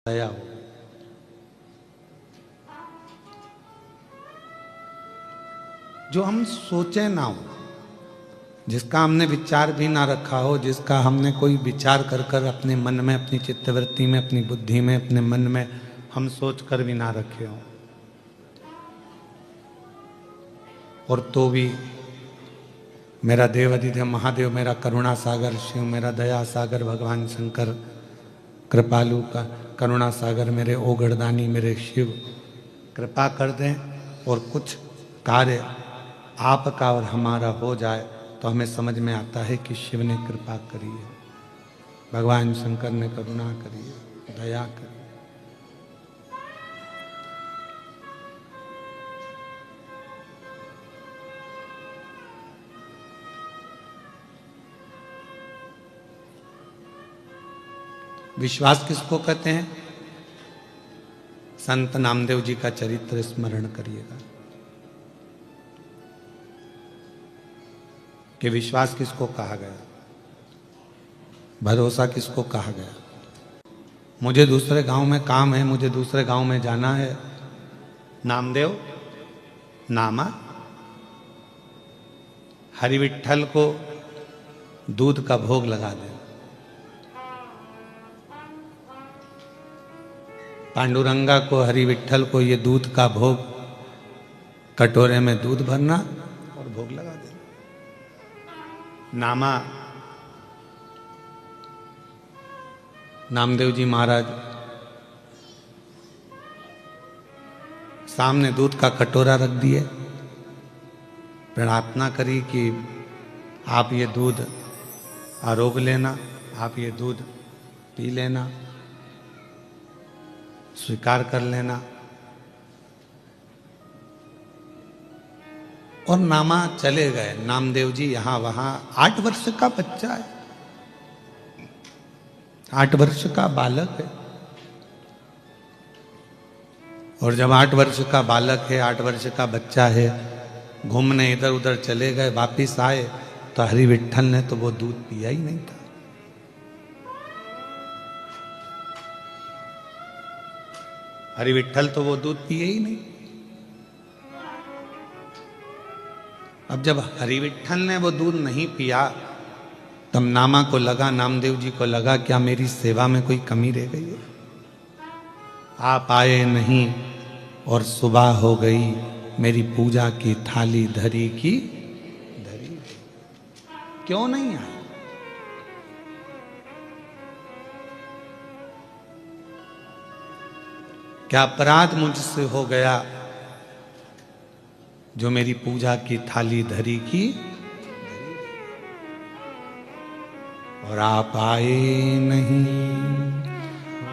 दया हो। जो हम सोचे ना हो, जिसका हमने विचार भी ना रखा हो, जिसका हमने कोई विचार कर कर अपने मन में, अपनी चित्तवृत्ति में, अपनी बुद्धि में, अपने मन में हम सोच कर भी ना रखे हो, और तो भी मेरा देवाधिदेव महादेव, मेरा करुणा सागर शिव, मेरा दया सागर भगवान शंकर, कृपालु का करुणा सागर मेरे ओगड़दानी मेरे शिव कृपा कर दें और कुछ कार्य आपका और हमारा हो जाए तो हमें समझ में आता है कि शिव ने कृपा करी है, भगवान शंकर ने करुणा करी है, दया करी। विश्वास किसको कहते हैं? संत नामदेव जी का चरित्र स्मरण करिएगा कि विश्वास किसको कहा गया, भरोसा किसको कहा गया। मुझे दूसरे गांव में काम है, मुझे दूसरे गांव में जाना है, नामदेव नामा हरि विठ्ठल को दूध का भोग लगा दे, पांडुरंगा को, हरि विठ्ठल को ये दूध का भोग, कटोरे में दूध भरना और भोग लगा देना। नामा नामदेव जी महाराज सामने दूध का कटोरा रख दिए, प्रार्थना करी कि आप ये दूध आरोग लेना, आप ये दूध पी लेना, स्वीकार कर लेना। और नामा चले गए। नामदेव जी यहां वहां, 8 वर्ष का बच्चा है, 8 वर्ष का बालक है। और जब 8 वर्ष का बालक है, 8 वर्ष का बच्चा है, घूमने इधर उधर चले गए, वापिस आए तो हरि विठ्ठल ने तो वो दूध पिया ही नहीं था। हरि विठ्ठल तो वो दूध पिए ही नहीं। अब जब हरि विठ्ठल ने वो दूध नहीं पिया तब नामा को लगा, नामदेव जी को लगा क्या मेरी सेवा में कोई कमी रह गई है। आप आए नहीं और सुबह हो गई, मेरी पूजा की थाली धरी की धरी, क्यों नहीं आए? क्या अपराध मुझसे हो गया जो मेरी पूजा की थाली धरी की और आप आए नहीं,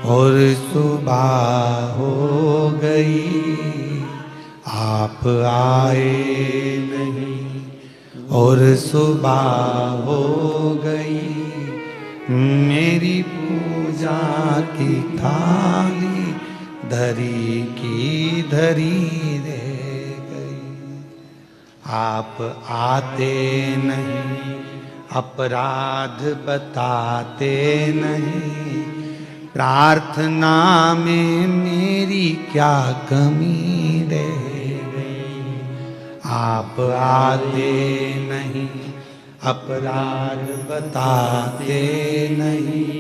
और सुबह हो गई आप आए नहीं, और सुबह हो गई मेरी पूजा की थाली धरी की धरी रह गई। आप आते नहीं, अपराध बताते नहीं, प्रार्थना में मेरी क्या कमी रह गई। आप आते नहीं, अपराध बताते नहीं,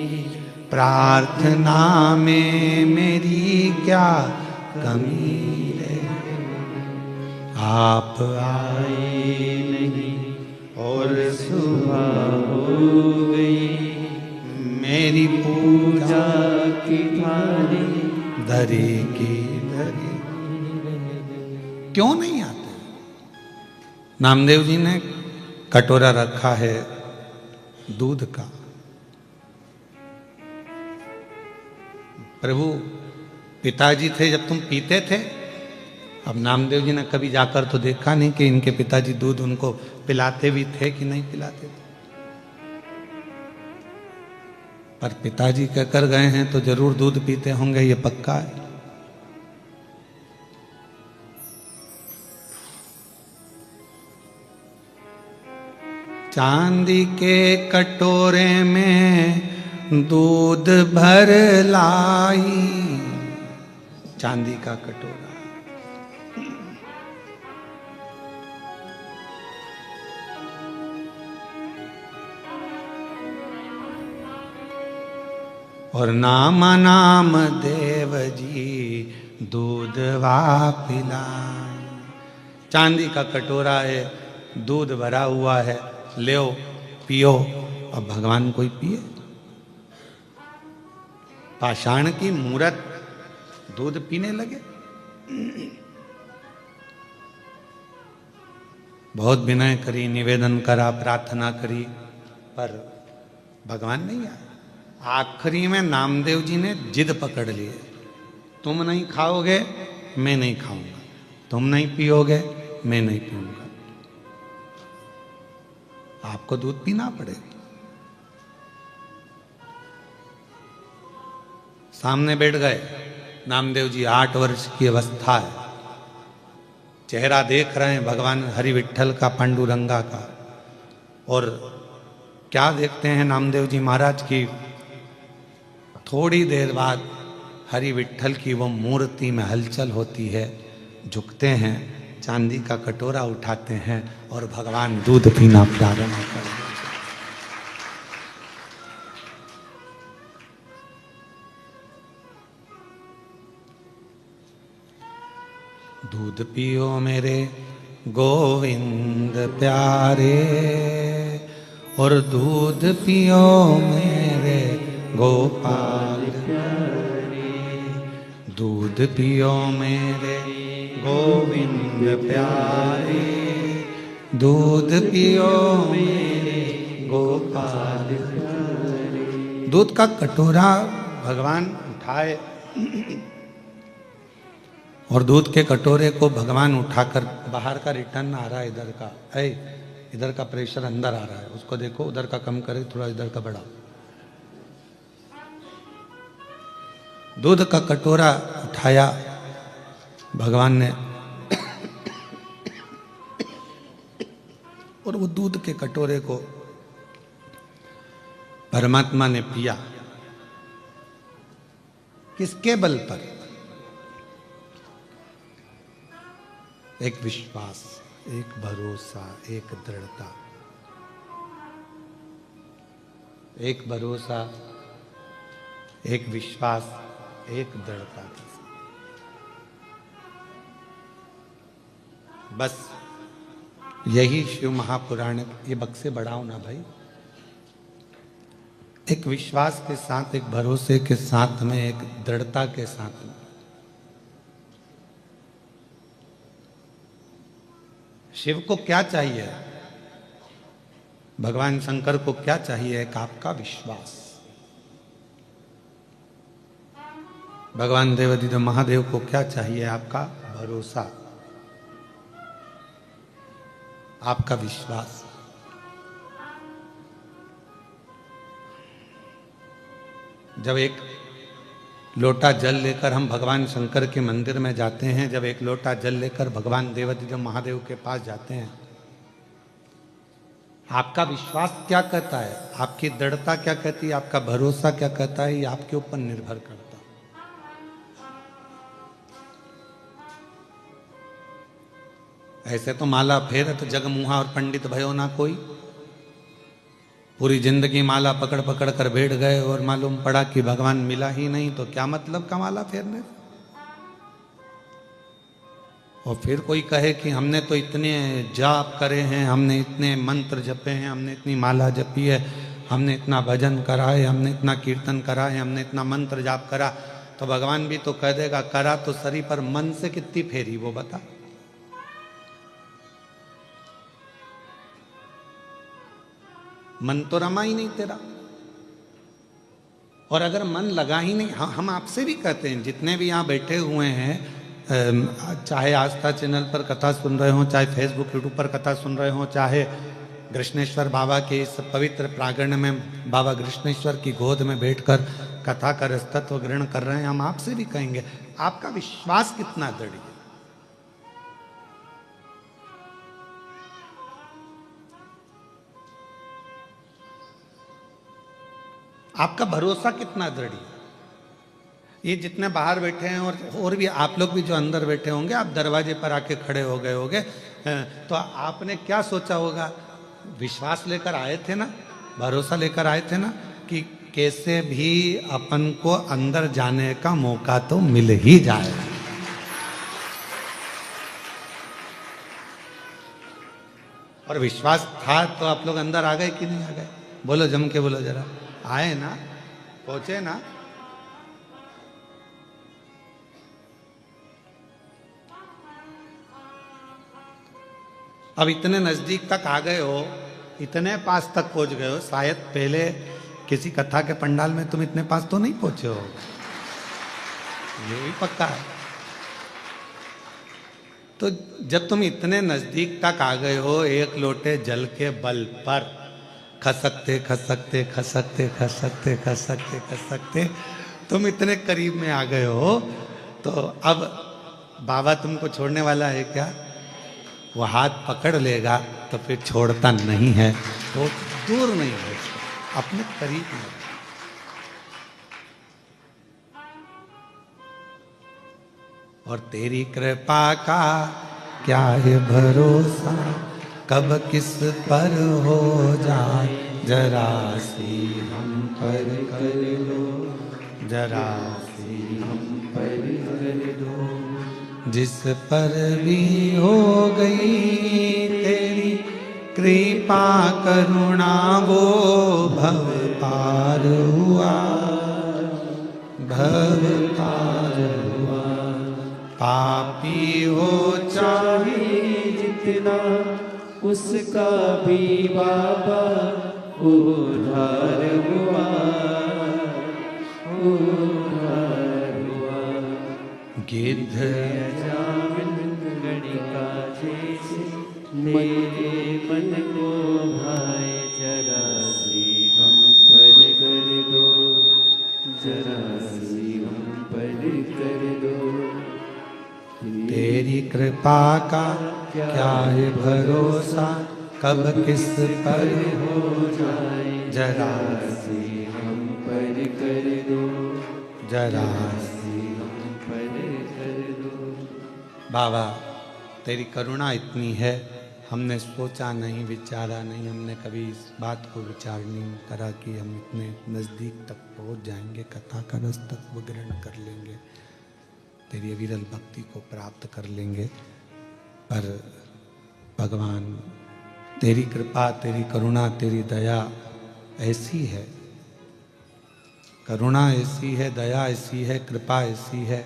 प्रार्थना में मेरी क्या कमी रह गई। आप आए नहीं और सुबह हो गई, मेरी पूजा की थाली धरी की धरी। क्यों नहीं आते? नामदेव जी ने कटोरा रखा है दूध का। प्रभु पिताजी थे जब तुम पीते थे। अब नामदेव जी ने कभी जाकर तो देखा नहीं कि इनके पिताजी दूध उनको पिलाते भी थे कि नहीं पिलाते थे, पर पिताजी कहकर गए हैं तो जरूर दूध पीते होंगे, ये पक्का है। चांदी के कटोरे में दूध भर लाई, चांदी का कटोरा। और नाम नाम देव जी दूध वा पिलाए। चांदी का कटोरा है, दूध भरा हुआ है, ले पियो। अब भगवान कोई पिए? पाषाण की मूरत दूध पीने लगे। बहुत विनय करी, निवेदन करा, प्रार्थना करी, पर भगवान नहीं आए। आखिरी में नामदेव जी ने जिद पकड़ लिए, तुम नहीं खाओगे मैं नहीं खाऊंगा, तुम नहीं पियोगे मैं नहीं पीऊंगा, आपको दूध पीना पड़ेगा। सामने बैठ गए नामदेव जी, 8 वर्ष की अवस्था है, चेहरा देख रहे हैं भगवान हरि विठ्ठल का, पांडुरंगा का। और क्या देखते हैं नामदेव जी महाराज की, थोड़ी देर बाद हरि विठ्ठल की वो मूर्ति में हलचल होती है, झुकते हैं, चांदी का कटोरा उठाते हैं और भगवान दूध पीना प्रारंभ कर देते। दूध पियो मेरे गोविंद प्यारे, और दूध पियो मेरे गोपाल प्यारे, दूध पियो मेरे गोविंद प्यारे, दूध पियो मेरे गोपाल प्यारे। दूध का कटोरा भगवान उठाए और दूध के कटोरे को भगवान उठाकर, बाहर का रिटर्न आ रहा है इधर का, इधर का प्रेशर अंदर आ रहा है, उसको देखो, उधर का कम करे, थोड़ा इधर का बढ़ाओ। दूध का कटोरा उठाया भगवान ने और वो दूध के कटोरे को परमात्मा ने पिया। किसके बल पर? एक विश्वास, एक भरोसा, एक दृढ़ता, एक भरोसा, एक विश्वास, एक दृढ़ता। बस यही शिव महापुराण, ये बक्से बढ़ाओ ना भाई। एक विश्वास के साथ, एक भरोसे के साथ में, एक दृढ़ता के साथ में। शिव को क्या चाहिए? भगवान शंकर को क्या चाहिए? एक आपका विश्वास। भगवान देवाधिदेव महादेव को क्या चाहिए? आपका भरोसा, आपका विश्वास। जब एक लोटा जल लेकर हम भगवान शंकर के मंदिर में जाते हैं, जब एक लोटा जल लेकर भगवान देवाधिदेव महादेव के पास जाते हैं, आपका विश्वास क्या कहता है, आपकी दृढ़ता क्या कहती है, आपका भरोसा क्या कहता है, ये आपके ऊपर निर्भर करता है। ऐसे तो माला फेरत जगमुहा और पंडित भयो ना कोई, पूरी जिंदगी माला पकड़ पकड़ कर बैठ गए और मालूम पड़ा कि भगवान मिला ही नहीं, तो क्या मतलब का माला फेरने। और फिर कोई कहे कि हमने तो इतने जाप करे हैं, हमने इतने मंत्र जपे हैं, हमने इतनी माला जपी है, हमने इतना भजन करा है, हमने इतना कीर्तन करा है, हमने इतना मंत्र जाप करा, तो भगवान भी तो कह देगा करा तो सरी, पर मन से कितनी फेरी वो बता। मन तो रमा ही नहीं तेरा, और अगर मन लगा ही नहीं, हम आपसे भी कहते हैं, जितने भी यहाँ बैठे हुए हैं, चाहे आस्था चैनल पर कथा सुन रहे हो, चाहे फेसबुक यूट्यूब पर कथा सुन रहे हो, चाहे कृष्णेश्वर बाबा के इस पवित्र प्रांगण में बाबा कृष्णेश्वर की गोद में बैठकर कथा का रसतत्व ग्रहण कर रहे हैं, हम आपसे भी कहेंगे आपका विश्वास कितना दृढ़ है, आपका भरोसा कितना दृढ़ है। ये जितने बाहर बैठे हैं और भी आप लोग भी जो अंदर बैठे होंगे, आप दरवाजे पर आके खड़े हो गए होंगे, तो आपने क्या सोचा होगा? विश्वास लेकर आए थे ना, भरोसा लेकर आए थे ना कि कैसे भी अपन को अंदर जाने का मौका तो मिल ही जाए। और विश्वास था तो आप लोग अंदर आ गए कि नहीं आ गए? बोलो, जम के बोलो जरा। आए ना? पहुंचे ना? अब इतने नजदीक तक आ गए हो, इतने पास तक पहुंच गए हो, शायद पहले किसी कथा के पंडाल में तुम इतने पास तो नहीं पहुंचे हो, ये भी पक्का है। तो जब तुम इतने नजदीक तक आ गए हो, एक लोटे जल के बल पर खसकते खसकते खसकते खसकते खसकते खसकते तुम इतने करीब में आ गए हो, तो अब बाबा तुमको छोड़ने वाला है क्या? वो हाथ पकड़ लेगा तो फिर छोड़ता नहीं है, वो दूर नहीं है, अपने करीब में। और तेरी कृपा का क्या है भरोसा, कब किस पर हो जाए, जरा सी हम पर कर दो, जरा सी हम पर कर दो। जिस पर भी हो गई तेरी कृपा करुणा, वो भव पार हुआ, भव पार हुआ। पापी हो चाहे जितना, उसका भी बाबा उद्धार हुआ, उद्धार हुआ। गिद्ध गणिका जैसे मेरे मन को भाए, जरा सी हम पर कर दो, जरा सी हम पर कर दो। तेरी कृपा का क्या है भरोसा, कब किस पर हो जाए, जरा सी हम पर कर दो, जरा। पर कर दो। बाबा तेरी करुणा इतनी है, हमने सोचा नहीं, विचारा नहीं, हमने कभी इस बात को विचार नहीं करा कि हम इतने नज़दीक तक पहुंच जाएंगे, कथा का रस तक वो ग्रहण कर लेंगे, तेरी अविरल भक्ति को प्राप्त कर लेंगे। पर भगवान तेरी कृपा, तेरी करुणा, तेरी दया ऐसी है, करुणा ऐसी है, दया ऐसी है, कृपा ऐसी है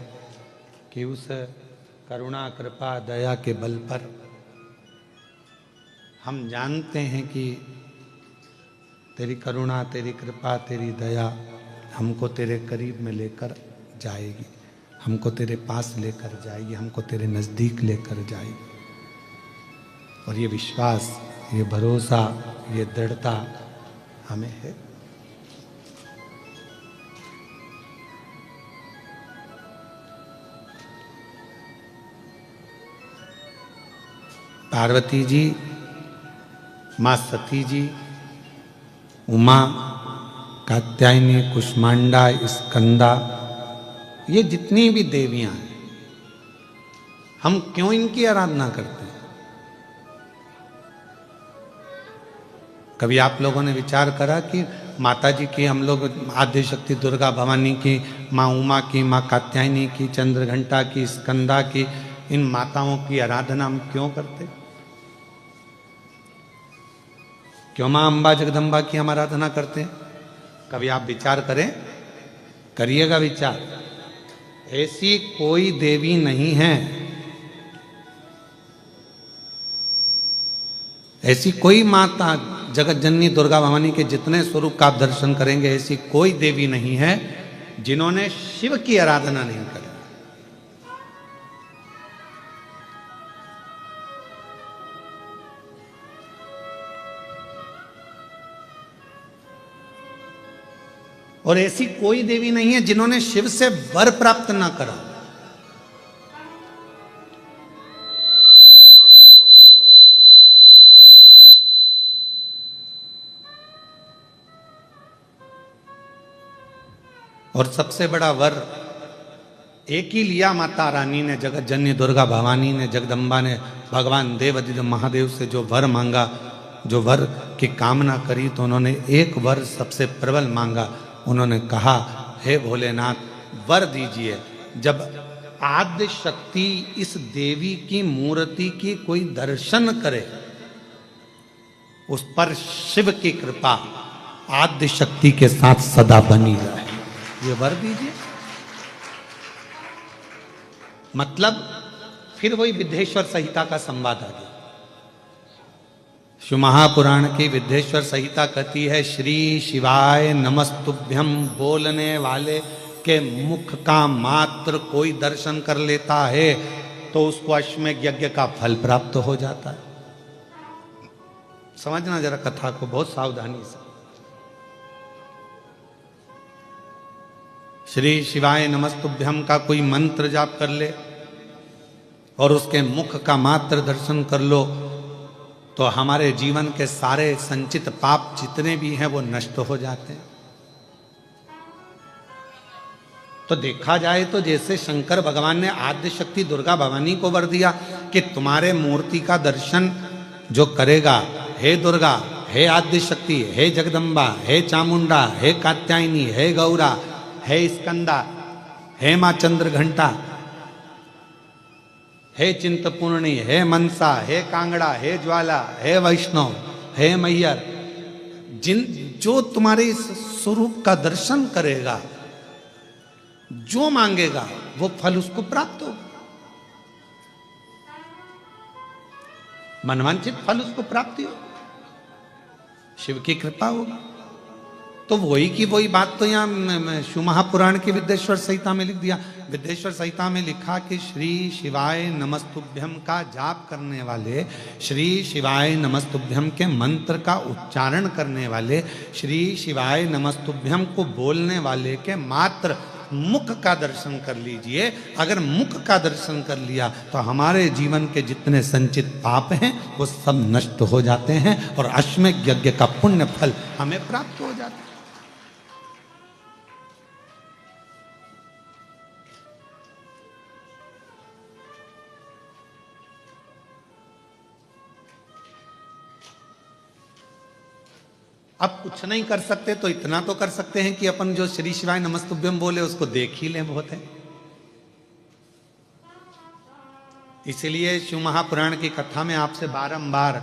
कि उस करुणा कृपा दया के बल पर हम जानते हैं कि तेरी करुणा, तेरी कृपा, तेरी दया हमको तेरे करीब में लेकर जाएगी, हमको तेरे पास लेकर जाएगी, हमको तेरे नज़दीक लेकर जाएगी। और ये विश्वास, ये भरोसा, ये दृढ़ता हमें है। पार्वती जी, माँ सती जी, उमा, कात्यायनी, कुष्मांडा, स्कंदा, ये जितनी भी देवियां हैं, हम क्यों इनकी आराधना करते हैं? कभी आप लोगों ने विचार करा कि माता जी की, हम लोग आद्य शक्ति दुर्गा भवानी की, माँ उमा की, माँ कात्यायनी की, चंद्रघंटा की, स्कंदा की, इन माताओं की आराधना हम क्यों करते? क्यों माँ अम्बा जगदम्बा की हम आराधना करते हैं? कभी आप विचार करें, करिएगा विचार। ऐसी कोई देवी नहीं है, ऐसी कोई माता, जगत जननी दुर्गा भवानी के जितने स्वरूप का आप दर्शन करेंगे, ऐसी कोई देवी नहीं है जिन्होंने शिव की आराधना नहीं करी। और ऐसी कोई देवी नहीं है जिन्होंने शिव से वर प्राप्त ना करा। और सबसे बड़ा वर एक ही लिया माता रानी ने, जगत जननी दुर्गा भवानी ने, जगदम्बा ने भगवान देवाधिदेव महादेव से जो वर मांगा, जो वर की कामना करी, तो उन्होंने एक वर सबसे प्रबल मांगा। उन्होंने कहा, हे भोलेनाथ वर दीजिए, जब आद्य शक्ति इस देवी की मूर्ति की कोई दर्शन करे, उस पर शिव की कृपा आद्य शक्ति के साथ सदा बनी रहे, ये वर दीजिए। मतलब फिर वही विद्येश्वर संहिता का संवाद आ गया। शिव महापुराण की विद्येश्वर संहिता कहती है, श्री शिवाय नमस्तुभ्यम बोलने वाले के मुख का मात्र कोई दर्शन कर लेता है तो उसको अश्वमेध यज्ञ का फल प्राप्त हो जाता है। समझना जरा कथा को बहुत सावधानी से। श्री शिवाय नमस्तुभ्यम का कोई मंत्र जाप कर ले और उसके मुख का मात्र दर्शन कर लो तो हमारे जीवन के सारे संचित पाप जितने भी हैं वो नष्ट हो जाते हैं। तो देखा जाए तो जैसे शंकर भगवान ने आद्य शक्ति दुर्गा भवानी को वर दिया कि तुम्हारे मूर्ति का दर्शन जो करेगा, हे दुर्गा, हे आद्य शक्ति, हे जगदम्बा, हे चामुंडा, हे कात्यायनी, हे गौरा, हे स्कंदा, हे मां चंद्र घंटा, हे चिंतपूर्णी, हे मनसा, हे कांगड़ा, हे ज्वाला, हे वैष्णव, हे मैयर, जो तुम्हारे इस स्वरूप का दर्शन करेगा, जो मांगेगा वो फल उसको प्राप्त होगा, मनवांचित फल उसको प्राप्ति हो, शिव की कृपा होगी। तो वही की वही बात तो यहाँ शिव महापुराण की विद्येश्वर संहिता में लिख दिया। विद्येश्वर संहिता में लिखा कि श्री शिवाय नमस्तुभ्यम का जाप करने वाले, श्री शिवाय नमस्तुभ्यम के मंत्र का उच्चारण करने वाले, श्री शिवाय नमस्तुभ्यम को बोलने वाले के मात्र मुख का दर्शन कर लीजिए। अगर मुख का दर्शन कर लिया तो हमारे जीवन के जितने संचित पाप हैं वो सब नष्ट हो जाते हैं और अश्वमेध यज्ञ का पुण्य फल हमें प्राप्त हो जाता है। अब कुछ नहीं कर सकते तो इतना तो कर सकते हैं कि अपन जो श्री शिवाय नमस्तुभ्यम बोले उसको देख ही लें, बहुत है। इसलिए शिव महापुराण की कथा में आपसे बारंबार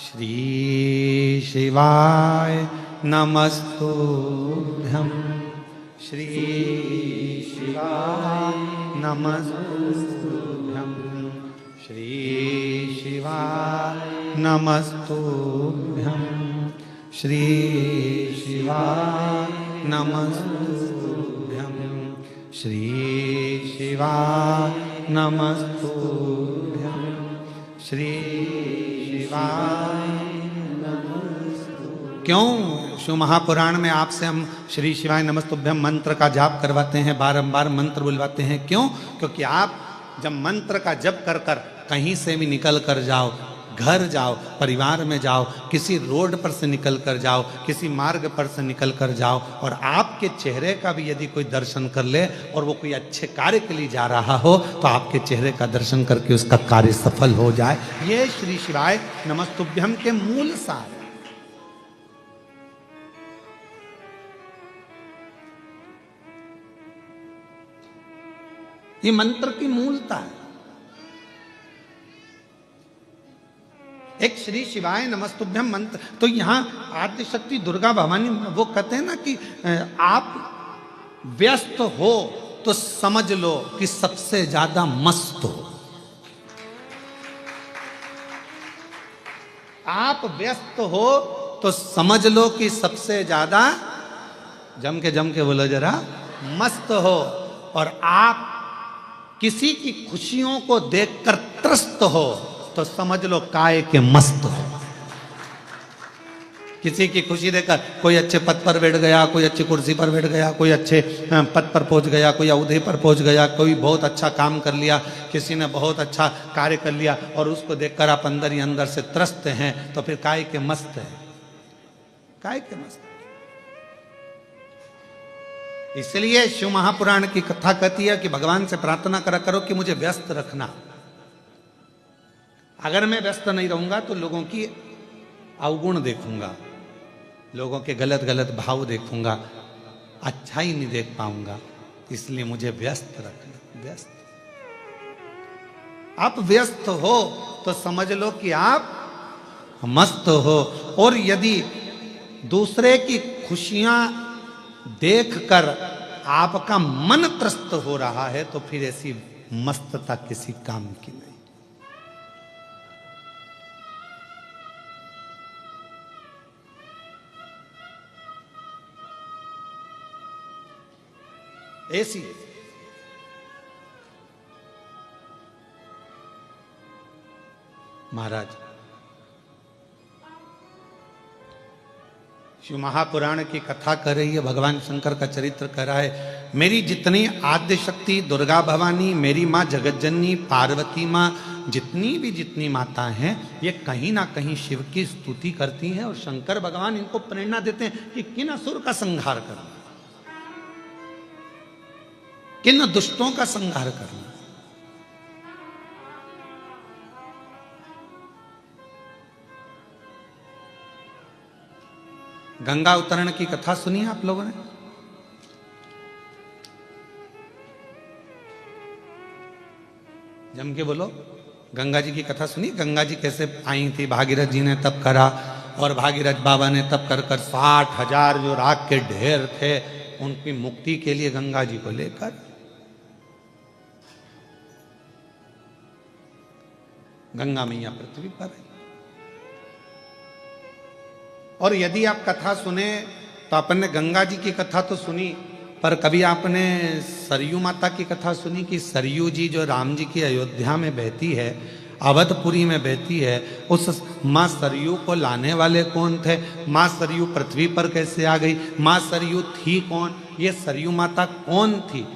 श्री शिवाय नमस्तुभ्यम, श्री शिवाय नमस्तुभ्यम, श्री शिवाय नमस्तुभ्यम, श्री शिवाय नमस्तुभ्यम, श्री शिवाय नमस्तुभ्यम, श्री शिवाय नमस्तुभ्यम। क्यों शिव महापुराण में आपसे हम श्री शिवाय नमस्तुभ्यम मंत्र का जाप करवाते हैं, बारंबार मंत्र बुलवाते हैं? क्यों? क्योंकि आप जब मंत्र का जप कर कर कहीं से भी निकल कर जाओ, घर जाओ, परिवार में जाओ, किसी रोड पर से निकल कर जाओ, किसी मार्ग पर से निकल कर जाओ और आपके चेहरे का भी यदि कोई दर्शन कर ले और वो कोई अच्छे कार्य के लिए जा रहा हो तो आपके चेहरे का दर्शन करके उसका कार्य सफल हो जाए। ये श्री शिवाय नमस्तुभ्यम के मूल सार है। ये मंत्र की मूलता है। एक श्री शिवाय नमस्तुभ्यम मंत्र, तो यहां आद्य शक्ति दुर्गा भवानी वो कहते हैं ना कि आप व्यस्त हो तो समझ लो कि सबसे ज्यादा मस्त हो। आप व्यस्त हो तो समझ लो कि सबसे ज्यादा, जम के बोलो जरा, मस्त हो। और आप किसी की खुशियों को देखकर त्रस्त हो तो समझ लो काय के मस्त हो। किसी की खुशी देखकर कोई अच्छे पद पर बैठ गया, कोई अच्छी कुर्सी पर बैठ गया, कोई अच्छे पद पर पहुंच गया, कोई औहदे पर पहुंच गया, कोई बहुत अच्छा काम कर लिया, किसी ने बहुत अच्छा कार्य कर लिया और उसको देखकर आप अंदर ही अंदर से त्रस्त हैं, तो फिर काय के मस्त है, काय के मस्त। इसलिए शिव महापुराण की कथा कहती है कि भगवान से प्रार्थना करा करो कि मुझे व्यस्त रखना। अगर मैं व्यस्त नहीं रहूंगा तो लोगों की अवगुण देखूंगा, लोगों के गलत गलत भाव देखूंगा, अच्छा ही नहीं देख पाऊंगा। इसलिए मुझे व्यस्त रखना। व्यस्त, आप व्यस्त हो तो समझ लो कि आप मस्त हो। और यदि दूसरे की खुशियां देखकर आपका मन त्रस्त हो रहा है तो फिर ऐसी मस्तता किसी काम की नहीं। ऐसी महाराज शिव महापुराण की कथा कर रही है, भगवान शंकर का चरित्र कर रहा है। मेरी जितनी आद्य शक्ति दुर्गा भवानी, मेरी माँ जगतजननी, पार्वती माँ, जितनी माता हैं, ये कहीं ना कहीं शिव की स्तुति करती हैं और शंकर भगवान इनको प्रेरणा देते हैं कि किन असुर का संहार करना, किन दुष्टों का संहार करना। गंगा अवतरण की कथा सुनी है आप लोगों ने? जम के बोलो, गंगा जी की कथा सुनी? गंगा जी कैसे आई थी, भागीरथ जी ने तप करा और भागीरथ बाबा ने तप कर 60,000 जो राख के ढेर थे उनकी मुक्ति के लिए गंगा जी को लेकर गंगा मैया पृथ्वी पर है। और यदि आप कथा सुने तो अपन ने गंगा जी की कथा तो सुनी, पर कभी आपने सरयू माता की कथा सुनी कि सरयू जी जो राम जी की अयोध्या में बहती है, अवधपुरी में बहती है, उस माँ सरयू को लाने वाले कौन थे? माँ सरयू पृथ्वी पर कैसे आ गई? माँ सरयू थी कौन? ये सरयू माता कौन थी?